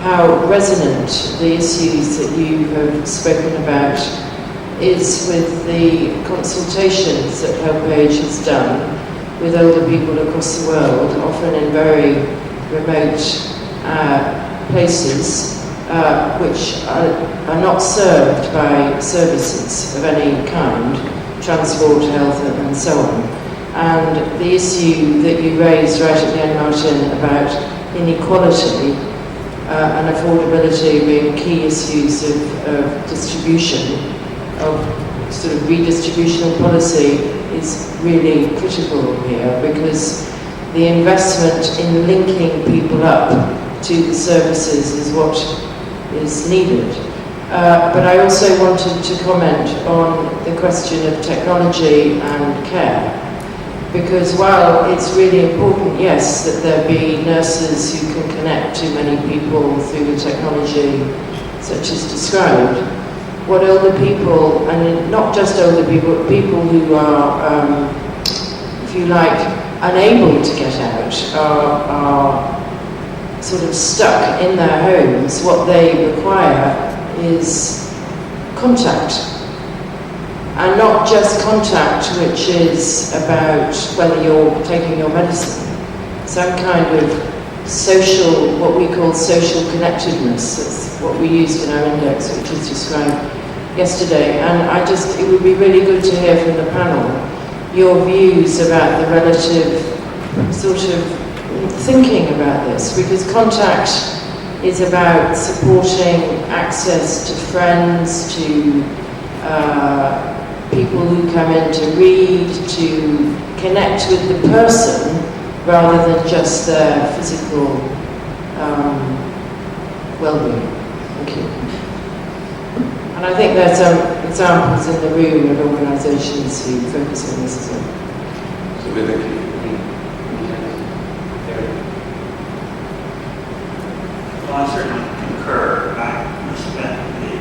how resonant the issues that you have spoken about is with the consultations that HelpAge has done with older people across the world, often in very remote places, which are not served by services of any kind, transport, health, and so on. And the issue that you raised right at the end, Martin, about inequality and affordability being key issues of distribution, of sort of redistribution of policy, is really critical here, because the investment in linking people up to the services is what is needed. But I also wanted to comment on the question of technology and care, because while it's really important, yes, that there be nurses who can connect to many people through the technology such as described, what older people, and not just older people, but people who are, if you like, unable to get out, are sort of stuck in their homes, what they require is contact. And not just contact which is about whether you're taking your medicine, some kind of social, what we call social connectedness. That's what we used in our index, which was described yesterday. And it would be really good to hear from the panel your views about the relative sort of thinking about this, because contact is about supporting access to friends, to people who come in to read, to connect with the person rather than just their physical well-being. Thank you. And I think there's some examples in the room of organisations who focus on this as well. So with the Well, I certainly concur. I spent the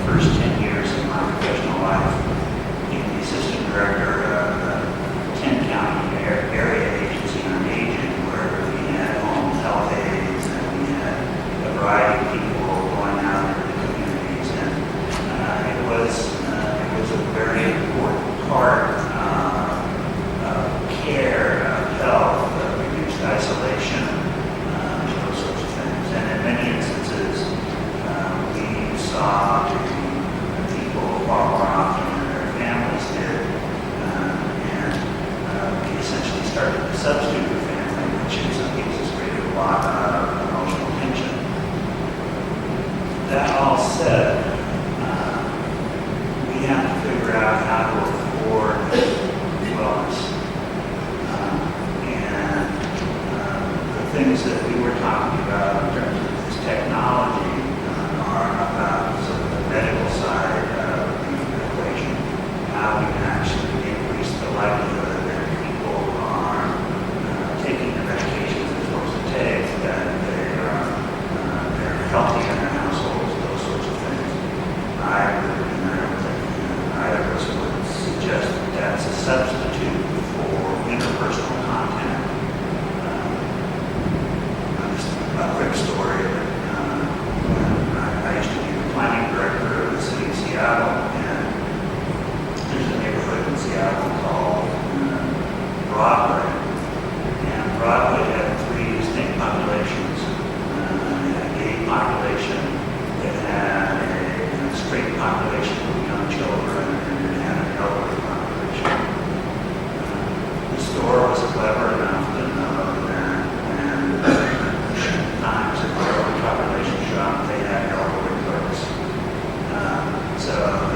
first 10 years of my professional life being the assistant director of the 10-county area agency on aging, where we had home health aides and we had a variety of people going out into the communities, and it was a very important part of care, of health, of reduced isolation. And in many instances, we saw people far more often than their families did, and we essentially started to substitute the family, which in some cases created a lot of emotional tension. That all said, we have to figure out how to afford wellness. Things that we were talking about in terms of this technology are about sort of the medical side of the equation, how we can actually increase the likelihood that people are taking the medications they're supposed to take, that they're healthy in their households, those sorts of things. I don't think either of us would suggest that that's a substitute for interpersonal contact. A quick story that I used to be the planning director of the city of Seattle, and there's a neighborhood in Seattle called Broadway, and Broadway had three distinct populations. It had a gay population, it had a straight population with young children, and it had an elderly population. The store was clever enough to know that times in the early population shop, they had elderly clerks.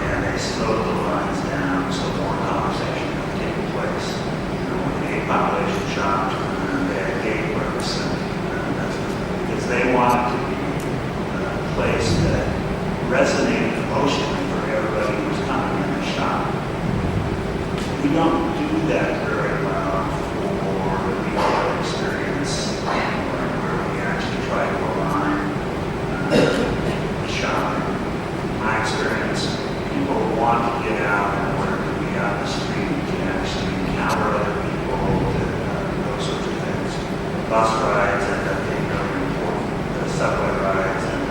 And they slowed the lines down so more conversation could take place. When the gay population shopped, they had gay clerks, because they wanted to be a place that resonated emotionally for everybody who was coming in the shop. We don't do that very well for the retail experience, try to align the shopping. In my experience, people want to get out in order to be out in the street, to actually encounter other people, those sorts of things. Bus rides end up being really important. The subway rides and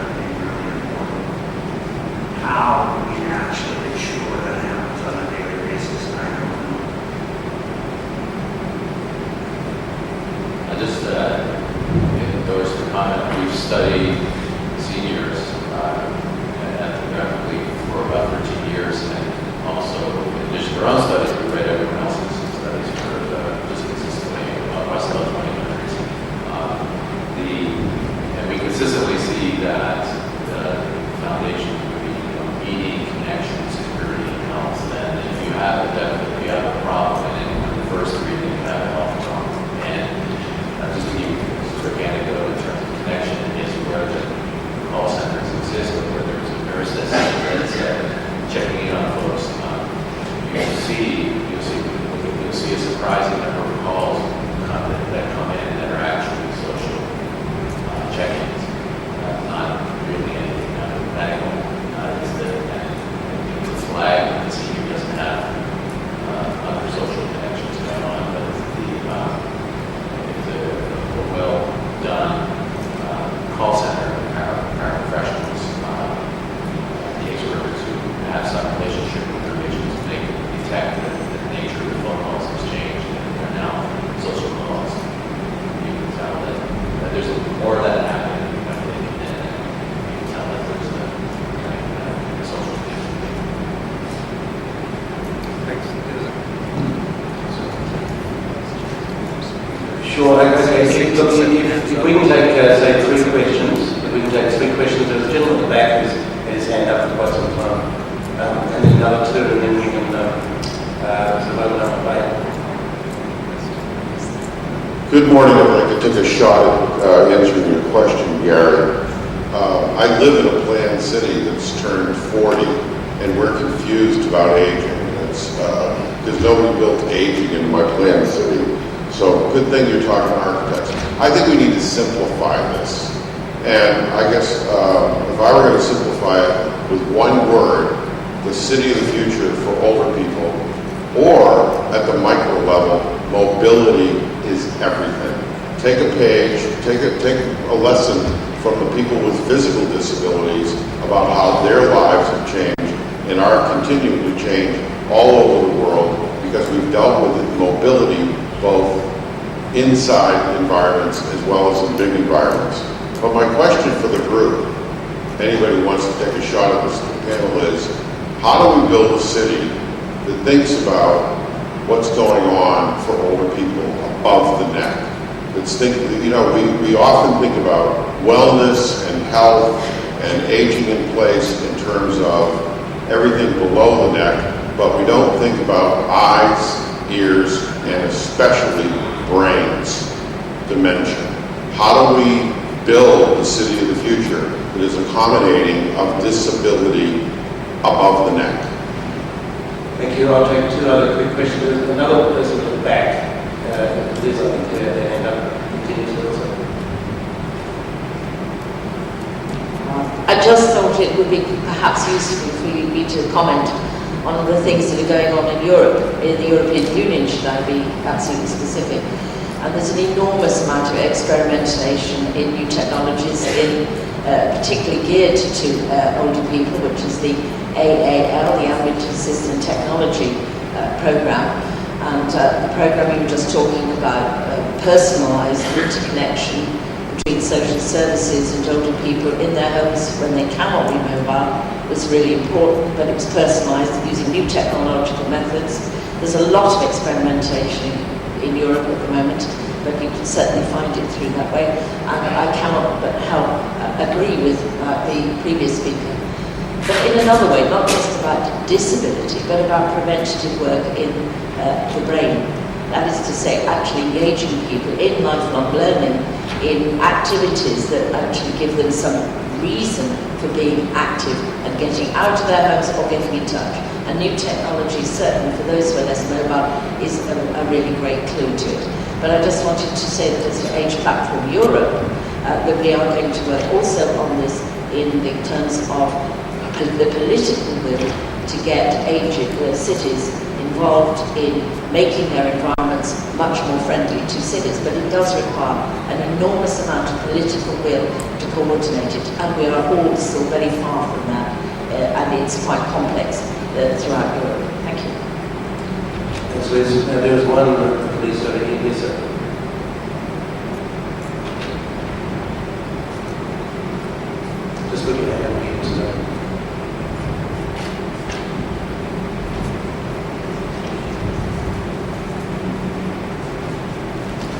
studied seniors ethnographically for about 13 years, and also, in addition to our own studies, we read everyone else's studies for just consistently across about 20 countries. And we consistently see that the foundation would be meeting, connection, security, and health. And if you have a problem, and anyone, the first three that you have a health problem. And just to give you a quick anecdote in terms of connection is where the call centers exist, or where there's a nurse that's checking in on folks. You'll see a surprising number of calls that come in that are actually social check-ins, not really anything medical. It's a flag that the senior doesn't have other social connections going on, but it's a well-done call center, paraprofessionals, caseworkers who have some relationship with their patients. They can detect that the nature of the phone calls has changed, and they're now social calls. You can tell that there's more of that happening, I think, and you can tell that there's a social thing. Sure, okay. If we can take, say, 3 questions. If we can take 3 questions. There's a gentleman at the back who's had his hand up for quite some time. And then another 2, and then we can sort of open up the debate. Good morning. I'd like to take a shot at answering your question, Gary. I live in a planned city that's turned 40, and we're confused about aging. Because nobody built aging in my planned city. So good thing you're talking to architects. I think we need to simplify this. And I guess if I were going to simplify it with one word, the city of the future for older people, or at the micro level, mobility is everything. Take a page, take a lesson from the people with physical disabilities about how their lives have changed and are continuing to change all over the world, because we've dealt with mobility both inside environments as well as in big environments. But my question for the group, anybody who wants to take a shot at this panel, is how do we build a city that thinks about what's going on for older people above the neck? That's we often think about wellness and health and aging in place in terms of everything below the neck, but we don't think about eyes, ears, and especially brains dimension. How do we build the city of the future that is accommodating of disability above the neck? Thank you. I'll take 2 other quick questions. There's another person at the back. Please, I think their hand up. Continue also. I just thought it would be perhaps useful for you to comment on the things that are going on in Europe, in the European Union, should I be absolutely specific. And there's an enormous amount of experimentation in new technologies, particularly geared to older people, which is the AAL, the Ambient Assistant Technology Program. And the program you were just talking about, personalised interconnection between social services and older people in their homes when they cannot be mobile, was really important, but it was personalised using new technological methods. There's a lot of experimentation in Europe at the moment, but you can certainly find it through that way. And I cannot but agree with the previous speaker. But in another way, not just about disability, but about preventative work in the brain. That is to say, actually engaging people in lifelong learning, in activities that actually give them some reason for being active and getting out of their homes or getting in touch. And new technology, certainly for those who are less mobile, is a really great clue to it. But I just wanted to say that as an Age Platform Europe, that we are going to work also on this in the terms of the political will to get aged cities involved in making their environments much more friendly to cities. But it does require an enormous amount of political will to coordinate it, and we are all still very far from that, and it's quite complex throughout Europe. Thank you. Thanks, Liz. There was one, please, over here, Lisa. put your hand up here today.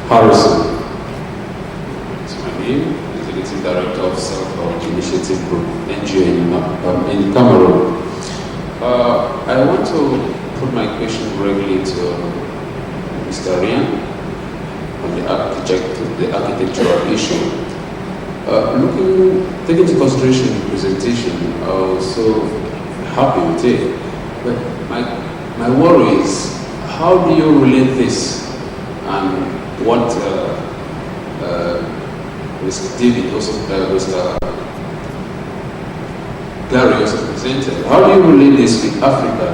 Harrison. That's my name. Executive Director of Self-Help Initiative Group, NGO in Cameroon. I want to put my question directly to Mr. Rian on the architectural issue. Taking into consideration the presentation, I was so happy with it. But my worry is, how do you relate this and what Mr. David also, Mr. Gary also presented? How do you relate this with Africa,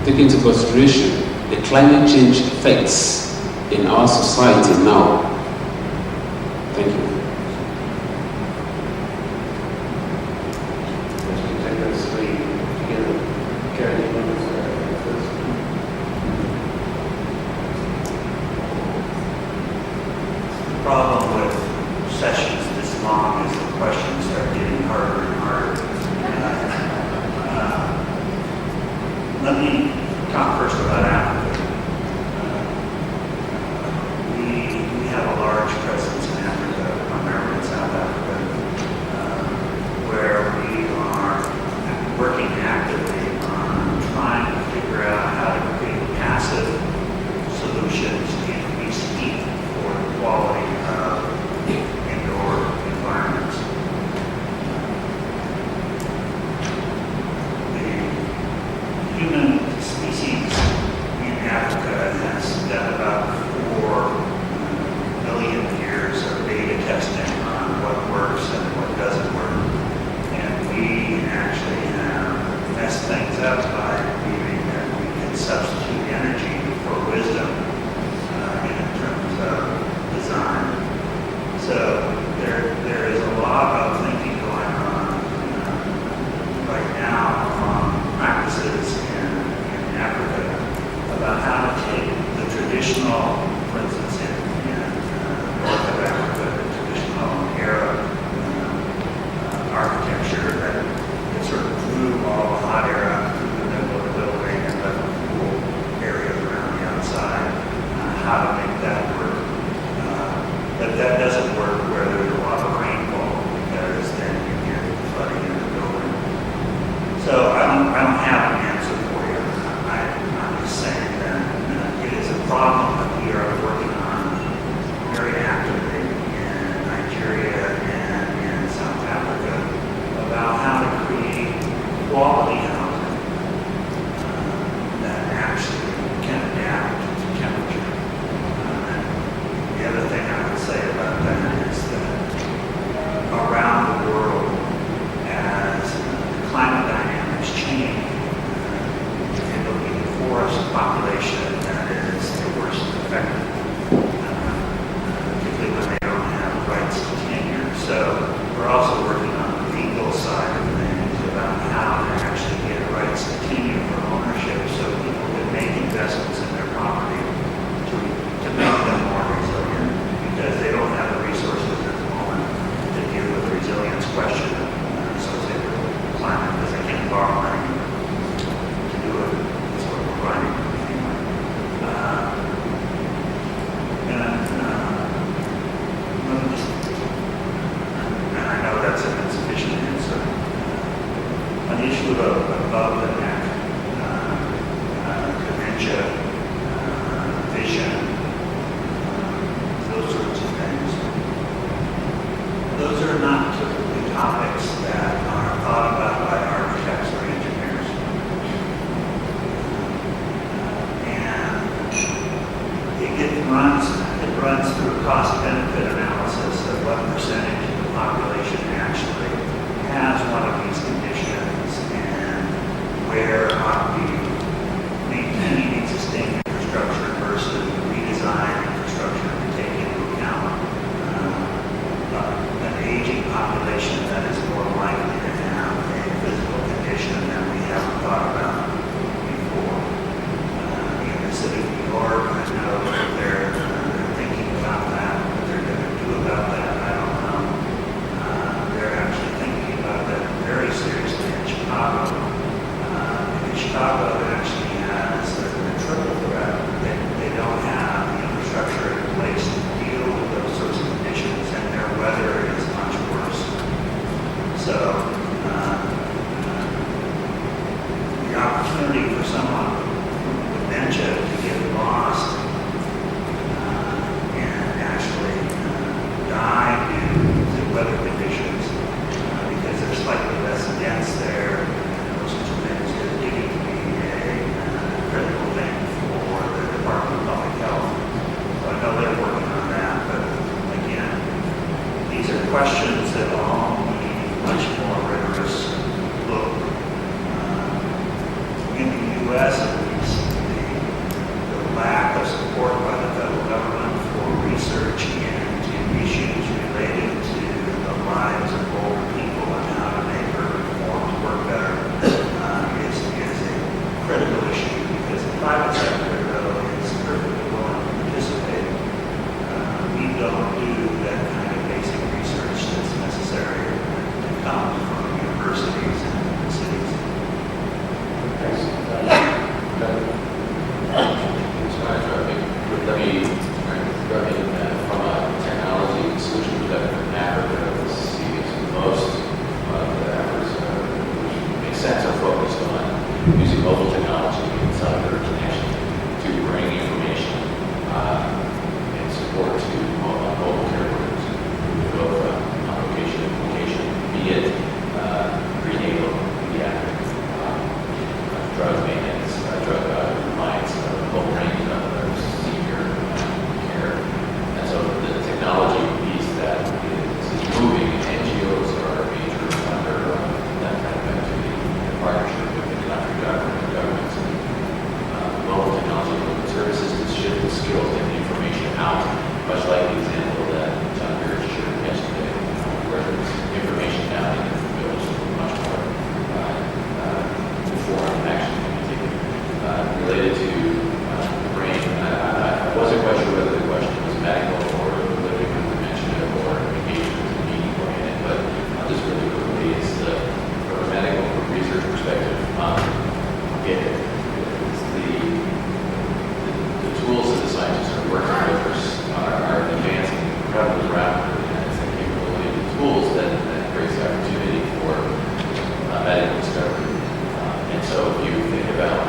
taking into consideration the climate change effects in our society now? Thank you. Problem with sessions this long is the questions start getting harder and harder. Let me talk first about Africa. We have a large presence in Africa, primarily in South Africa, where we are working actively on trying to figure out how to create passive solutions to increase heat for the quality of indoor environments. The human species in Africa has done about 4 million years of beta testing on what works and what doesn't work. And we actually have messed things up by believing that we can substitute energy for wisdom in terms of design. So there is a lot of thinking going on right now on practices in Africa about how to take the traditional, for instance, in north of Africa, the traditional Arab architecture that sort of blew all the hot air out through the middle of the building and left the cool areas around the outside. How to make that work. But that doesn't work where there's a lot of rainfall, because then you get flooding in the building. So I don't have an answer for you. I'm just saying that it is a problem that we are working on very actively in Nigeria and in South Africa about how to create quality housing that actually can adapt to temperature. The other thing I would say about that is that around the world, as climate dynamics change, it will be the forest population that is the worst affected, particularly when they don't have rights to tenure. So we're also working on the legal side of things about how to actually get rights to tenure for ownership, so people can make investments in their property to make them more resilient, because they don't have the resources at the moment to deal with the resilience question associated with climate, because they can't borrow money to do it. That's what we're finding anyway. And I know that's an insufficient answer. On the issue of above the neck, dementia, vision, those sorts of things. Those are not typically topics that are thought about by architects or engineers. And it runs through a cost-benefit analysis of what percentage of the population actually has one of these conditions and where so the opportunity for someone with dementia to get lost and actually die due to weather conditions because there's slightly less dense there, and those sorts of things is getting to be a critical thing for the Department of Public Health. So I know they're working on that, but again, these are questions that all need much more rigorous look. In the U.S., at least, the lack of support by the federal government for research into issues related to the lives of older people and how to make urban reforms work better is a critical issue, because the private sector, though, is perfectly willing to participate. We don't do that kind of basic research that's necessary to come from universities and cities. Thanks. Let me from a technology solution perspective in Africa, we see most of the efforts which make sense are focused on using mobile technology inside their international to bring information and support to mobile care workers who go from location to location, be it prenatal, pediatric, drug maintenance, drug compliance, a whole range of other senior care. And so the technology piece that is moving, NGOs are a major funder of that kind of activity in partnership with the country governments. Mobile technology and mobile services to shift the skills and the information out, much like the example that John Beard shared yesterday, where there's information down in the village much more informed action can be taken. Related to the brain, I wasn't quite sure whether the question was medical or living with dementia or engagement in meeting oriented, but just really quickly, it's from a medical research perspective, the tools that the scientists are working with are advancing incredibly rapidly, and it's the capability of the tools that creates the opportunity for medical discovery. And so if you think about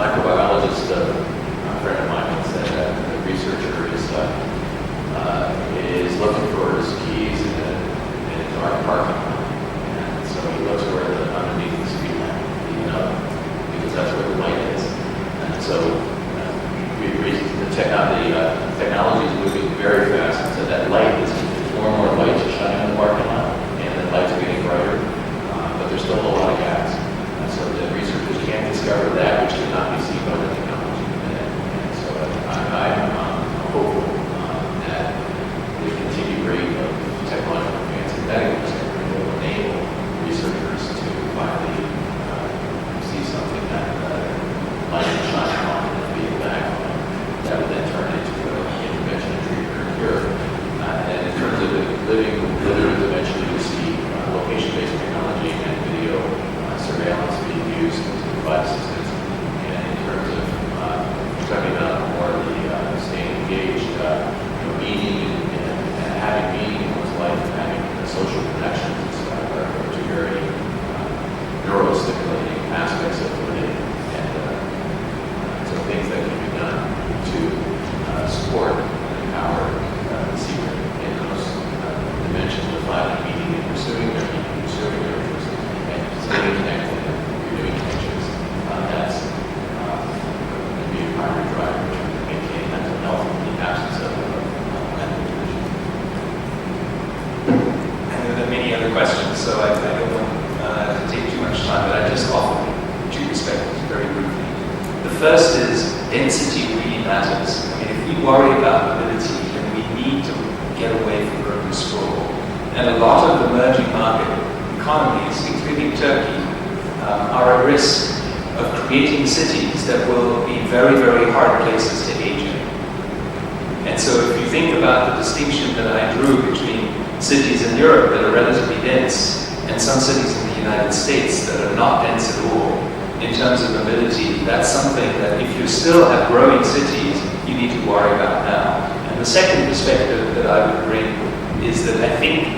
microbiologist, a friend of mine said that the researcher is looking for his keys in a dark parking lot. And so he looks where underneath the street lamp, because that's where the light is. And so the technology is moving very fast, and so that light is more and more lights are shining in the parking lot, and the lights are getting brighter, but there's still a whole lot of gas. So the researchers can't discover that which cannot be seen by the technology. And so I'm hopeful that the continued rate of technological advance in medical discovery will enable researchers to finally see something that might shine on and be a back on that would then turn into an intervention, treatment, or cure. And in terms of living with dementia, you see location-based technology and video surveillance being used to provide assistance. And in terms of talking about more of the staying engaged, meaning and having meaning in one's life, and having social connections are two very neurostimulating aspects of living. And so things that can be done to support and empower the seeker in those dimensions of finding meaning and pursuing their meaning, pursuing their interests, and staying connected and renewing connections. That's going to be a primary driver to maintain mental health in the absence of mental condition. And there are many other questions, so I don't want to take too much time, but I just offer two perspectives very briefly. The first is density really matters. I mean, if we worry about mobility, then we need to get away from urban sprawl. And a lot of emerging market economies, including Turkey, are at risk of creating cities that will be very, very hard places to age in. And so if you think about the distinction that I drew between cities in Europe that are relatively dense and some cities in the United States that are not dense at all, in terms of mobility, that's something that if you still have growing cities, you need to worry about now. And the second perspective that I would bring is that I think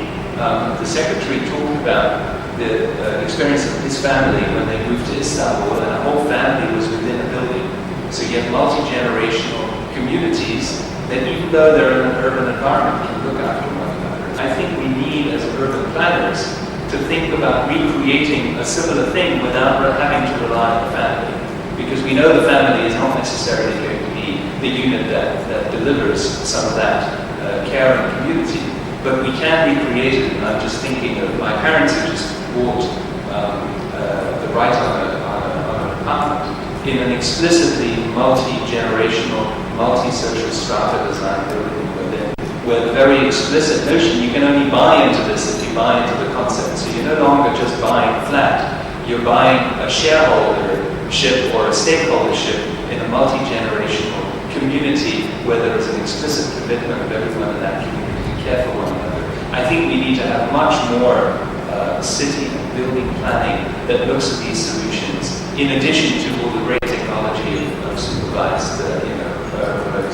the secretary talked about the experience of his family when they moved to Istanbul, and the whole family was within a building. So you have multi-generational communities that, even though they're in an urban environment, can look after one another. I think we need, as urban planners, to think about recreating a similar thing without having to rely on the family. Because we know the family is not necessarily going to be the unit that delivers some of that care and community. But we can recreate it, and I'm just thinking of my parents who just bought the right on an apartment in an explicitly multi-generational, multi-social strata design building with a very explicit notion. You can only buy into this if you buy into the concept. So you're no longer just buying a flat, you're buying a shareholdership or a stakeholdership in a multi-generational community where there is an explicit commitment of everyone in that community to care for one another. I think we need to have much more city and building planning that looks at these solutions, in addition to all the great technology of supervised, remote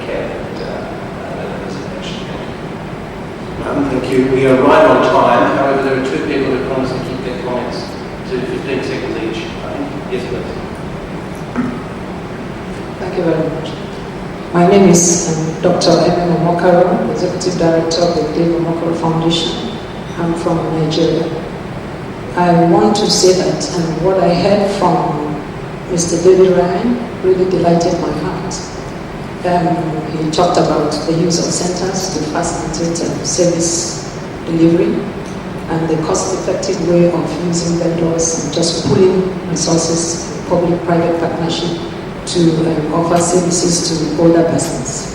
care that was mentioned. Thank you. We are right on time. However, there are two people who promised to keep their comments to 15 seconds each. Yes, please. Thank you very much. My name is Dr. Emma Omokaro, Executive Director of the Dave Omokaro Foundation. I'm from Nigeria. I want to say that what I heard from Mr. David Ryan really delighted my heart. He talked about the use of centers to facilitate service delivery and the cost-effective way of using vendors and just pooling resources, public-private partnership to offer services to older persons.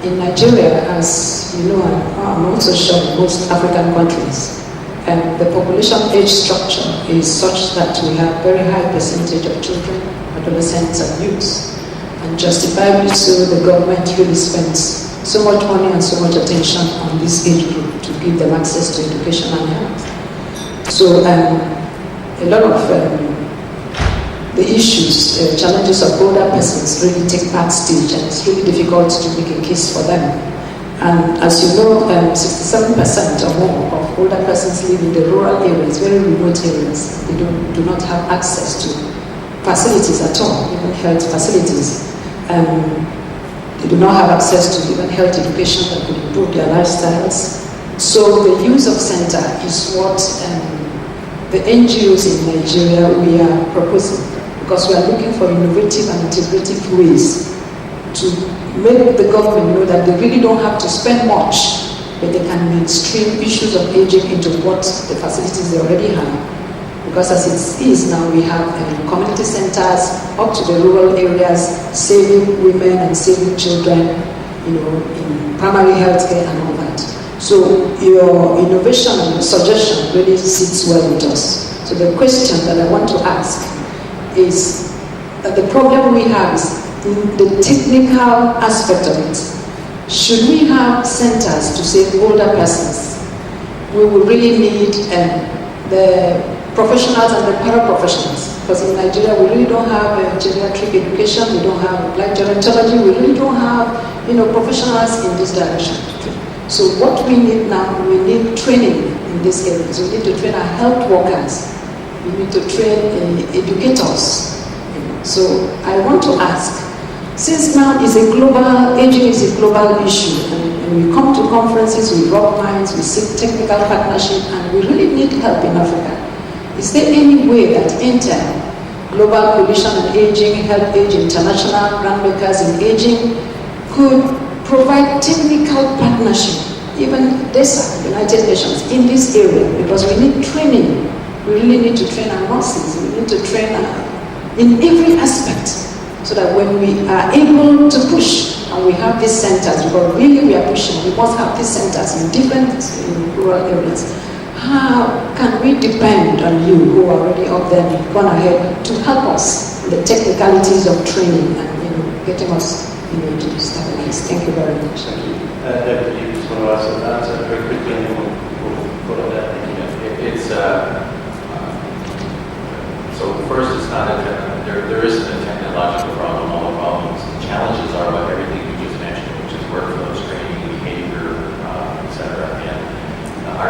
In Nigeria, as you know, I'm also sure in most African countries, the population age structure is such that we have very high percentage of children, adolescents and youths. And justifiably so, the government really spends so much money and so much attention on this age group to give them access to education and health. So a lot of the issues, challenges of older persons really take back stage, and it's really difficult to make a case for them. And as you know, 67% or more of older persons live in the rural areas, very remote areas. They do not have access to facilities at all, even health facilities. They do not have access to even health education that could improve their lifestyles. So the use of center is what the NGOs in Nigeria we are proposing, because we are looking for innovative and integrative ways to make the government know that they really don't have to spend much, but they can mainstream issues of aging into what the facilities they already have. Because as it is now, we have community centers up to the rural areas, saving women and saving children, in primary health care and all that. So your innovation and your suggestion really sits well with us. So the question that I want to ask is that the problem we have is in the technical aspect of it. Should we have centers to save older persons? We will really need the professionals and the paraprofessionals, because in Nigeria we really don't have geriatric education, we don't have applied gerontology, we really don't have professionals in this direction. So what we need now, we need training in this area. So we need to train our health workers, we need to train educators. So I want to ask, since now aging is a global issue, and we come to conferences, we rub minds, we seek technical partnership, and we really need help in Africa. Is there any way that Intel, Global Coalition on Aging, Health Age International, Grandmakers in Aging, could provide technical partnership, even DESA, United Nations, in this area? Because we need training. We really need to train our nurses. We need to train in every aspect, so that when we are able to push, and we have these centers, because really we are pushing, we must have these centers in different rural areas. How can we depend on you who are already up there and gone ahead to help us in the technicalities of training and getting us to stabilize? Thank you very much. David, you just want to answer very quickly, and then we'll follow that. It's so first, it's not there isn't a technological problem. All the problems, the challenges are about everything you just mentioned, which is workflows, training, behavior, etc.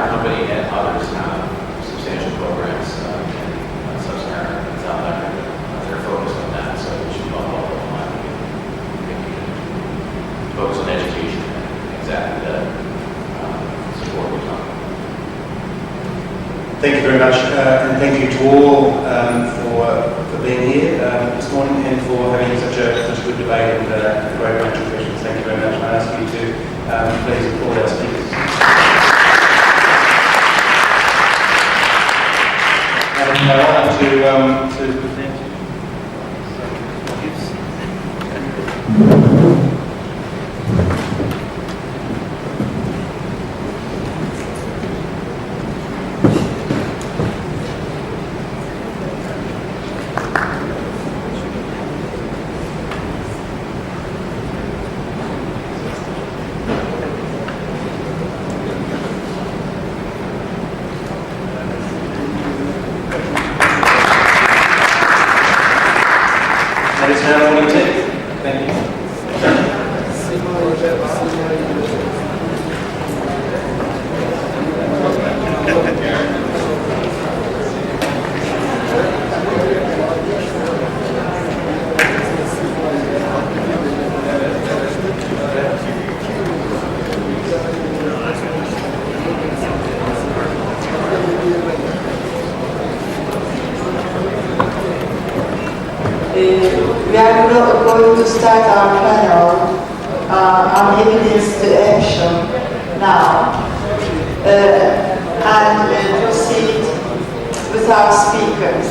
our company and others have substantial programs in Sub-Saharan and South Africa. They're focused on that, so we should bump up the line. Focus on education, exactly that support we're talking about. Thank you very much, and thank you to all for being here this morning and for having such a good debate and a great bunch of questions. Thank you very much. And I ask you to please applaud our speakers. And I want to present you. It's now 22. Thank you. We are going to start our panel on evidence to action now and proceed with our speakers.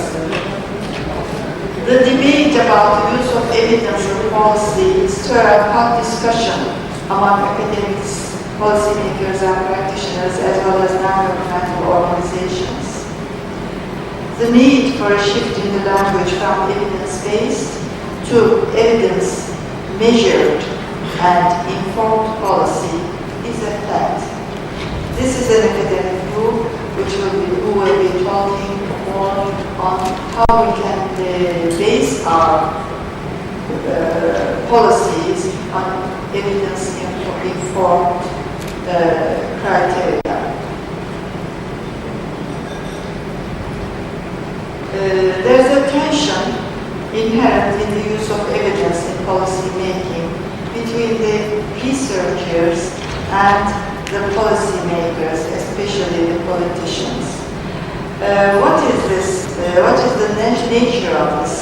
The debate about the use of evidence in policy stirred up hot discussion among academics, policymakers and practitioners as well as non-governmental organizations. The need for a shift in the language from evidence-based to evidence-measured and informed policy is a fact. This is an academic group who will be talking more on how we can base our policies on evidence-informed criteria. There's a tension inherent in the use of evidence in policy making between the researchers and the policymakers, especially the politicians. What is this? What is the nature of this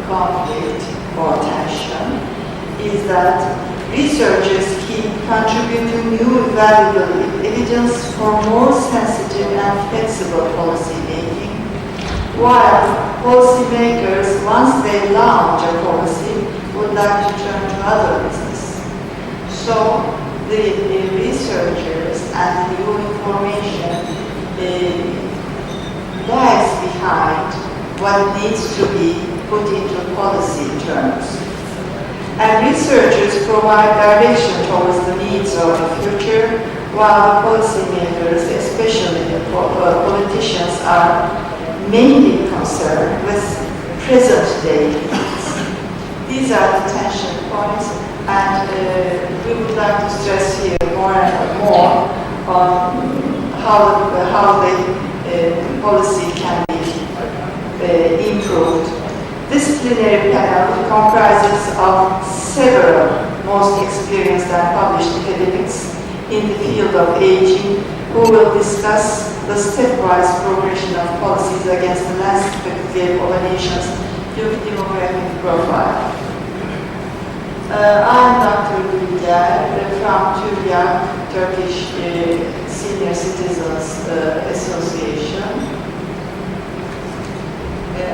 conflict or tension? Is that researchers keep contributing new valuable evidence for more sensitive and flexible policy making, while policymakers, once they launch a policy, would like to turn to other business. So the researchers and the new information lags behind what needs to be put into policy terms. And researchers provide direction towards the needs of the future, while policymakers, especially the politicians, are mainly concerned with present-day needs. These are the tension points, and we would like to stress here more and more on how the policy can be improved. This plenary panel comprises of several most experienced and published academics in the field of aging, who will discuss the stepwise progression of policies against the landscape of a nation's demographic profile. I'm Dr. Turyak from Turyak, Turkish Senior Citizens Association.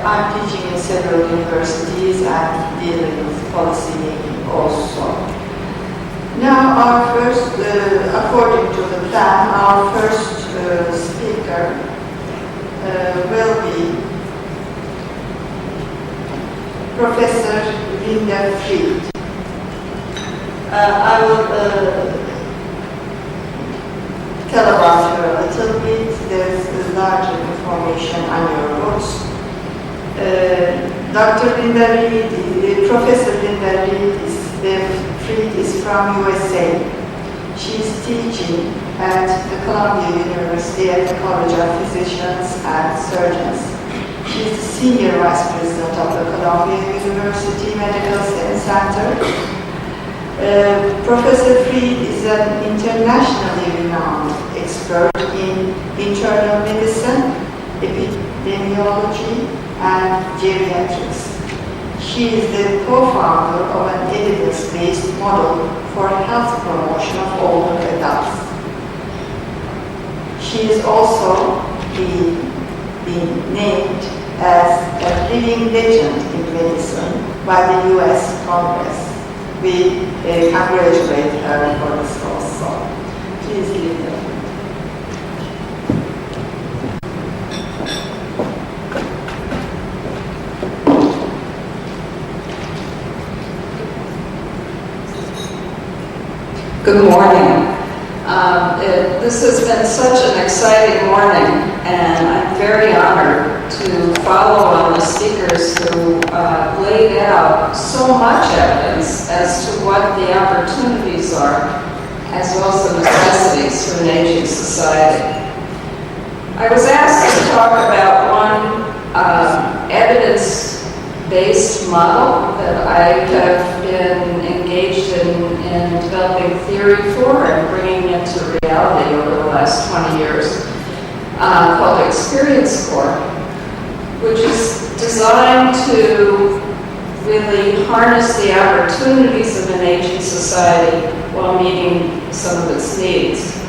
I'm teaching in several universities and dealing with policy making also. Now, our first, according to the plan, our first speaker will be Professor Linda Fried. I will tell about her a little bit. There's larger information on your books. Dr. Linda Fried, Professor Linda Fried is from USA. She is teaching at the Columbia University at the College of Physicians and Surgeons. She is the Senior Vice President of the Columbia University Medical Center. Professor Fried is an internationally renowned expert in internal medicine, epidemiology, and geriatrics. She is the co-founder of an evidence-based model for health promotion of older adults. She is also been named as a living legend in medicine by the U.S. Congress. We congratulate her for this also. Please leave the room. Good morning. This has been such an exciting morning, and I'm very honored to follow on the speakers who laid out so much evidence as to what the opportunities are, as well as the necessities for an aging society. I was asked to talk about one evidence-based model that I have been engaged in developing theory for and bringing it to reality over the last 20 years, called Experience Corps, which is designed to really harness the opportunities of an aging society while meeting some of its needs.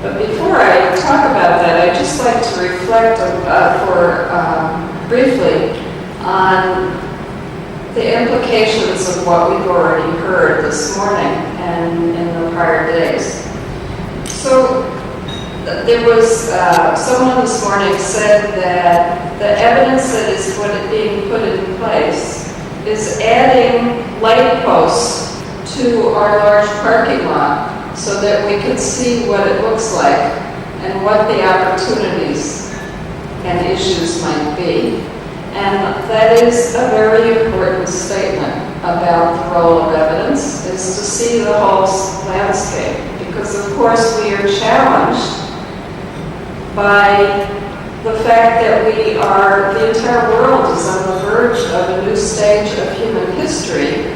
But before I talk about that, I'd just like to reflect briefly on the implications of what we've already heard this morning and in the prior days. So there was someone this morning said that the evidence that is being put in place is adding light posts to our large parking lot so that we can see what it looks like and what the opportunities and issues might be. And that is a very important statement about the role of evidence, is to see the whole landscape. Because of course we are challenged by the fact that the entire world is on the verge of a new stage of human history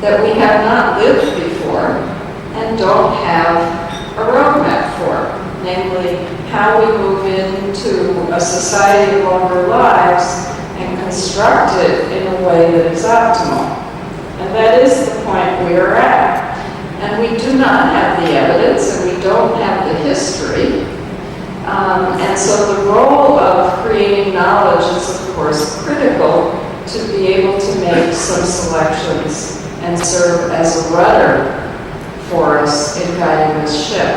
that we have not lived before and don't have a roadmap for. Namely, how we move into a society of longer lives and construct it in a way that is optimal. And that is the point we are at. And we do not have the evidence, and we don't have the history. And so the role of creating knowledge is, of course, critical to be able to make some selections and serve as a rudder for us in guiding this ship.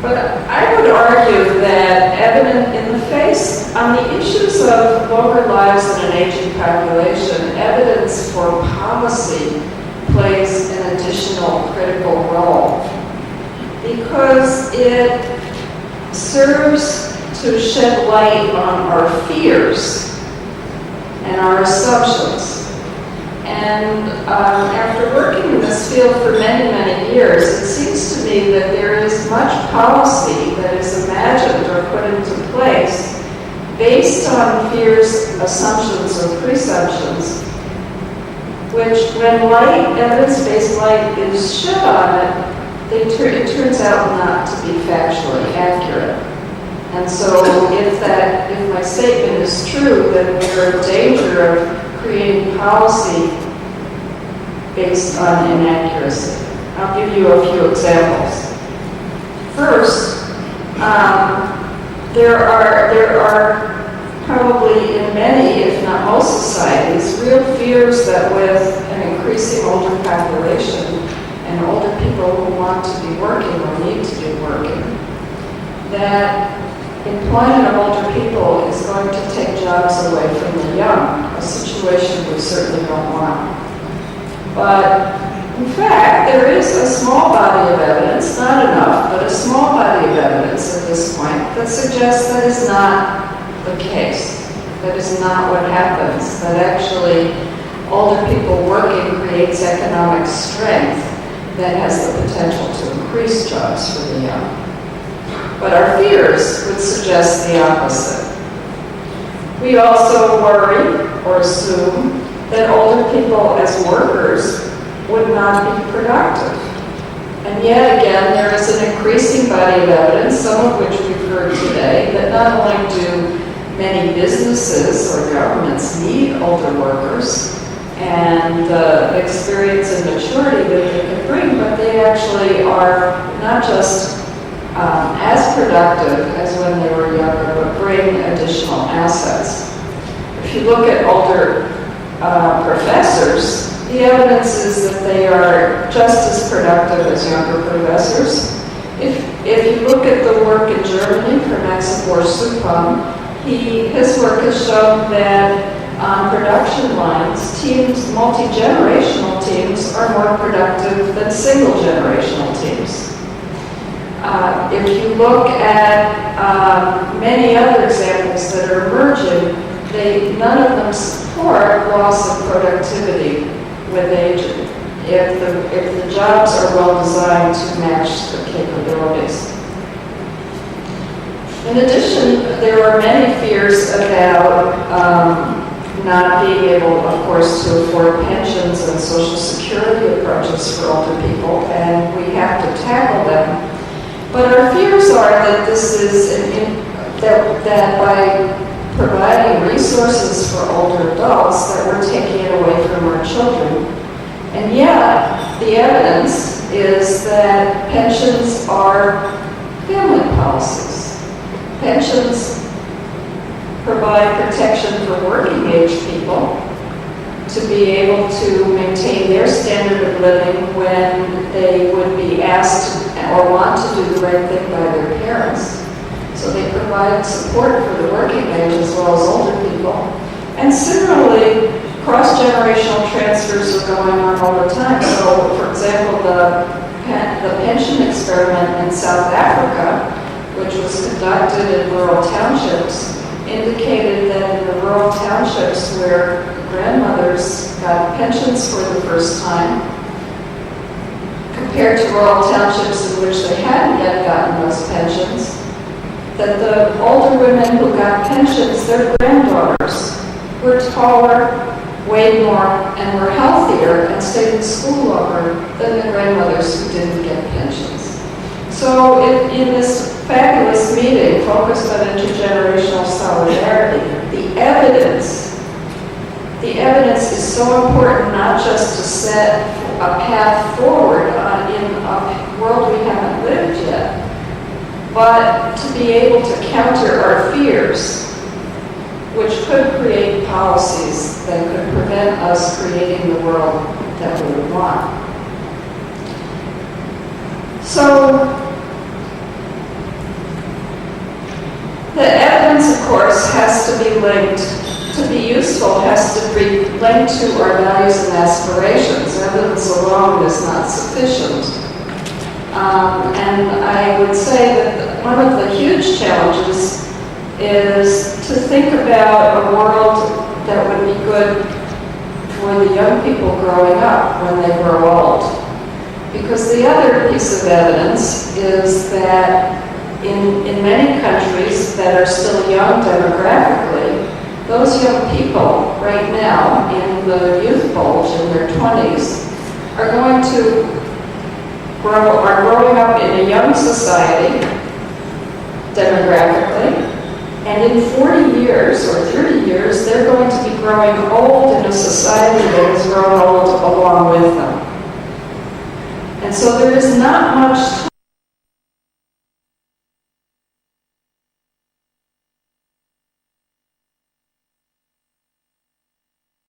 But I would argue that in the face, on the issues of longer lives in an aging population, evidence for policy plays an additional critical role because it serves to shed light on our fears and our assumptions. And after working in this field for many, many years, it seems to me that there is much policy that is imagined or put into place based on fears, assumptions, or presumptions, which when evidence-based light is shed on it, it turns out not to be factually accurate. And so if my statement is true, then we're in danger of creating policy based on inaccuracy. I'll give you a few examples. First, there are probably in many, if not most societies, real fears that with an increasing older population and older people who want to be working or need to be working, that employment of older people is going to take jobs away from the young, a situation we certainly don't want. But in fact, there is a small body of evidence, not enough, but a small body of evidence at this point that suggests that is not the case. That is not what happens. That actually older people working creates economic strength that has the potential to increase jobs for the young. But our fears would suggest the opposite. We also worry or assume that older people as workers would not be productive. And yet again, there is an increasing body of evidence, some of which we've heard today, that not only do many businesses or governments need older workers and the experience and maturity that they can bring, but they actually are not just as productive as when they were younger, but bring additional assets. If you look at older professors, the evidence is that they are just as productive as younger professors. If you look at the work in Germany for Max Supam, his work has shown that on production lines, teams, multi-generational teams, are more productive than single-generational teams. If you look at many other examples that are emerging, none of them support loss of productivity with aging if the jobs are well designed to match the capabilities. In addition, there are many fears about not being able, of course, to afford pensions and Social Security approaches for older people, and we have to tackle them. But our fears are that this is that by providing resources for older adults, that we're taking it away from our children. And yet, the evidence is that pensions are family policies. Pensions provide protection for working age people to be able to maintain their standard of living when they would be asked or want to do the right thing by their parents. So they provide support for the working age as well as older people. And similarly, cross-generational transfers are going on all the time. So, for example, the pension experiment in South Africa, which was conducted in rural townships, indicated that in the rural townships where grandmothers got pensions for the first time, compared to rural townships in which they hadn't yet gotten those pensions, that the older women who got pensions, their granddaughters, were taller, weighed more, and were healthier and stayed in school longer than the grandmothers who didn't get pensions. So in this fabulous meeting focused on intergenerational solidarity, the evidence is so important, not just to set a path forward in a world we haven't lived yet, but to be able to counter our fears, which could create policies that could prevent us creating the world that we would want. So, the evidence, of course, has to be linked, to be useful, has to be linked to our values and aspirations. Evidence alone is not sufficient. And I would say that one of the huge challenges is to think about a world that would be good for the young people growing up when they grow old. Because the other piece of evidence is that in many countries that are still young demographically, those young people right now in the youth bulge in their 20s are growing up in a young society demographically, and in 40 years or 30 years, they're going to be growing old in a society that has grown old along with them. And so there is not much